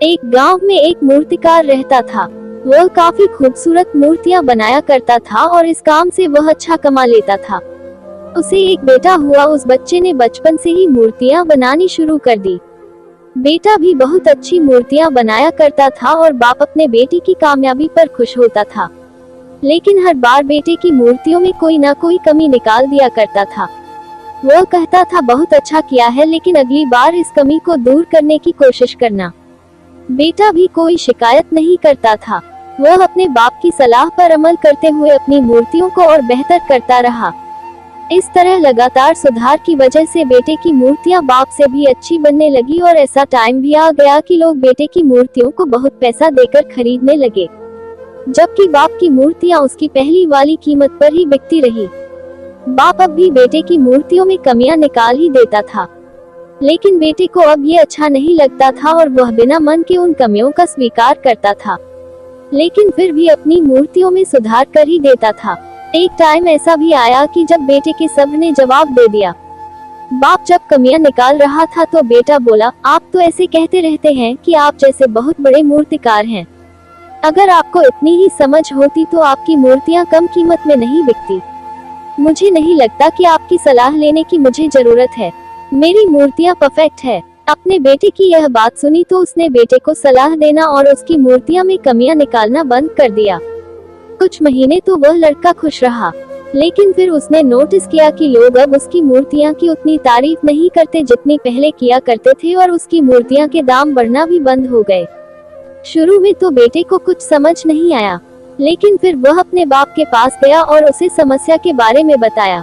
एक गांव में एक मूर्तिकार रहता था। वह काफी खूबसूरत मूर्तियां बनाया करता था और इस काम से वह अच्छा कमा लेता था। उसे एक बेटा हुआ। उस बच्चे ने बचपन से ही मूर्तियां बनानी शुरू कर दी। बेटा भी बहुत अच्छी मूर्तियां बनाया करता था और बाप अपने बेटे की कामयाबी पर खुश होता था। लेकिन हर बार बेटे की मूर्तियों में कोई ना कोई कमी निकाल दिया करता था। वह कहता था बहुत अच्छा किया है, लेकिन अगली बार इस कमी को दूर करने की कोशिश करना। बेटा भी कोई शिकायत नहीं करता था। वह अपने बाप की सलाह पर अमल करते हुए अपनी मूर्तियों को और बेहतर करता रहा। इस तरह लगातार सुधार की वजह से बेटे की मूर्तियां बाप से भी अच्छी बनने लगी और ऐसा टाइम भी आ गया कि लोग बेटे की मूर्तियों को बहुत पैसा देकर खरीदने लगे, जबकि बाप की मूर्तियां उसकी पहली वाली कीमत पर ही बिकती रही। बाप अब भी बेटे की मूर्तियों में कमियां निकाल ही देता था, लेकिन बेटे को अब ये अच्छा नहीं लगता था और वह बिना मन के उन कमियों का स्वीकार करता था, लेकिन फिर भी अपनी मूर्तियों में सुधार कर ही देता था। एक टाइम ऐसा भी आया कि जब बेटे के सब ने जवाब दे दिया। बाप जब कमियां निकाल रहा था तो बेटा बोला, आप तो ऐसे कहते रहते हैं कि आप जैसे बहुत बड़े मूर्तिकार हैं। अगर आपको इतनी ही समझ होती तो आपकी मूर्तियां कम कीमत में नहीं बिकती। मुझे नहीं लगता कि आपकी सलाह लेने की मुझे जरूरत है। मेरी मूर्तियां परफेक्ट है। अपने बेटे की यह बात सुनी तो उसने बेटे को सलाह देना और उसकी मूर्तियां में कमियां निकालना बंद कर दिया। कुछ महीने तो वह लड़का खुश रहा, लेकिन फिर उसने नोटिस किया कि लोग अब उसकी मूर्तियां की उतनी तारीफ नहीं करते जितनी पहले किया करते थे और उसकी मूर्तियां के दाम बढ़ना भी बंद हो गए। शुरू में तो बेटे को कुछ समझ नहीं आया, लेकिन फिर वह अपने बाप के पास गया और उसे समस्या के बारे में बताया।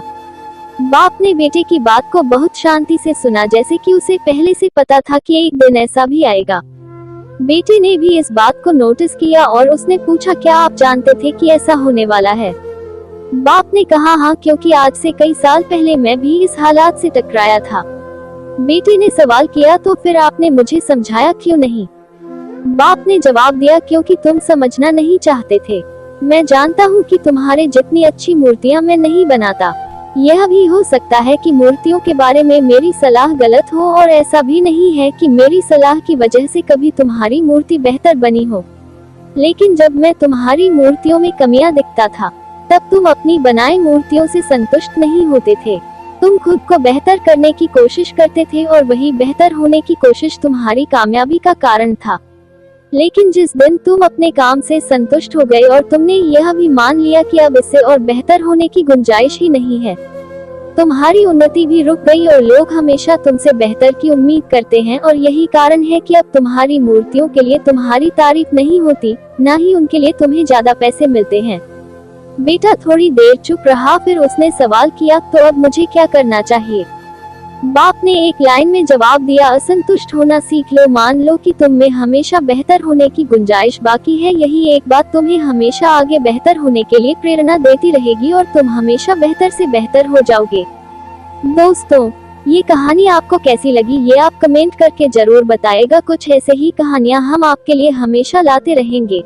बाप ने बेटे की बात को बहुत शांति से सुना, जैसे कि उसे पहले से पता था कि एक दिन ऐसा भी आएगा। बेटे ने भी इस बात को नोटिस किया और उसने पूछा, क्या आप जानते थे कि ऐसा होने वाला है? बाप ने कहा, हाँ, क्योंकि आज से कई साल पहले मैं भी इस हालात से टकराया था। बेटे ने सवाल किया, तो फिर आपने मुझे समझाया क्यों नहीं? बाप ने जवाब दिया, क्योंकि तुम समझना नहीं चाहते थे। मैं जानता हूँ कि तुम्हारे जितनी अच्छी मूर्तियाँ मैं नहीं बनाता। यह भी हो सकता है कि मूर्तियों के बारे में मेरी सलाह गलत हो और ऐसा भी नहीं है कि मेरी सलाह की वजह से कभी तुम्हारी मूर्ति बेहतर बनी हो। लेकिन जब मैं तुम्हारी मूर्तियों में कमियां दिखता था, तब तुम अपनी बनाई मूर्तियों से संतुष्ट नहीं होते थे। तुम खुद को बेहतर करने की कोशिश करते थे और वही बेहतर होने की कोशिश तुम्हारी कामयाबी का कारण था। लेकिन जिस दिन तुम अपने काम से संतुष्ट हो गए और तुमने यह भी मान लिया कि अब इससे और बेहतर होने की गुंजाइश ही नहीं है, तुम्हारी उन्नति भी रुक गई और लोग हमेशा तुमसे बेहतर की उम्मीद करते हैं। और यही कारण है कि अब तुम्हारी मूर्तियों के लिए तुम्हारी तारीफ नहीं होती, ना ही उनके लिए तुम्हें ज्यादा पैसे मिलते हैं। बेटा थोड़ी देर चुप रहा, फिर उसने सवाल किया, तो अब मुझे क्या करना चाहिए? बाप ने एक लाइन में जवाब दिया, असंतुष्ट होना सीख लो। मान लो कि तुम में हमेशा बेहतर होने की गुंजाइश बाकी है। यही एक बात तुम्हें हमेशा आगे बेहतर होने के लिए प्रेरणा देती रहेगी और तुम हमेशा बेहतर से बेहतर हो जाओगे। दोस्तों, ये कहानी आपको कैसी लगी ये आप कमेंट करके जरूर बताएगा। कुछ ऐसे ही कहानियाँ हम आपके लिए हमेशा लाते रहेंगे।